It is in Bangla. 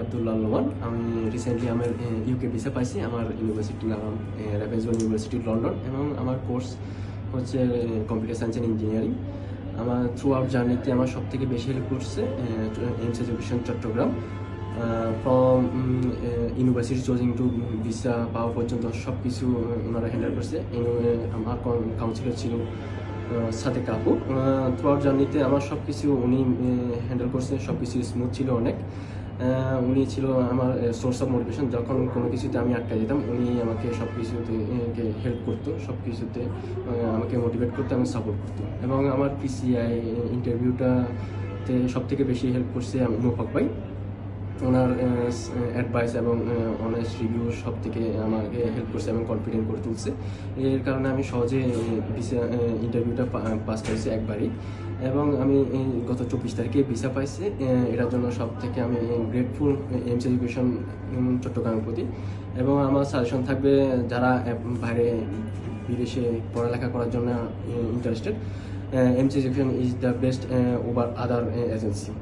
আব্দুল্লাহ লোমান। আমি রিসেন্টলি আমার ইউকে ভিসা পাইছি। আমার ইউনিভার্সিটির নাম র্যাভেনশন ইউনিভার্সিটি লন্ডন এবং আমার কোর্স হচ্ছে কম্পিউটার সায়েন্স অ্যান্ড ইঞ্জিনিয়ারিং। আমার থ্রু আউট জার্নিতে আমার সব থেকে বেশি হেল্প করছে Aims Education Chattogram. From university choosing to visa পাওয়া পর্যন্ত সব কিছু ওনারা হ্যান্ডেল করছে। আমার কাউন্সিলর ছিল সাদেক আপু। থ্রু আউট জার্নিতে আমার সব কিছু উনি হ্যান্ডেল করছে, সব কিছু স্মুথ ছিল অনেক। উনি ছিল আমার সোর্স অফ মোটিভেশন। যখন কোনো কিছুতে আমি আটকা যেতাম উনি আমাকে সব কিছুতে হেল্প করতো, সব কিছুতে আমাকে মোটিভেট করতো এবং সাপোর্ট করতো। এবং আমার পিসিআই ইন্টারভিউটাতে সব থেকে বেশি হেল্প করছে আমি মোফাক ভাই। ওনার অ্যাডভাইস এবং অনেস্ট রিভিউ সব থেকে আমাকে হেল্প করছে এবং কনফিডেন্ট করে তুলছে। এর কারণে আমি সহজে ভিসা ইন্টারভিউটা পাস করেছি একবারই। এবং আমি গত 24 তারিখে ভিসা পাইছি। এটার জন্য সব থেকে আমি গ্রেটফুল এইমস এডুকেশন চট্টগ্রামের প্রতি। এবং আমার সাজেশন থাকবে যারা বাইরে বিদেশে পড়ালেখা করার জন্য interested, Aims Education is the best over other agency.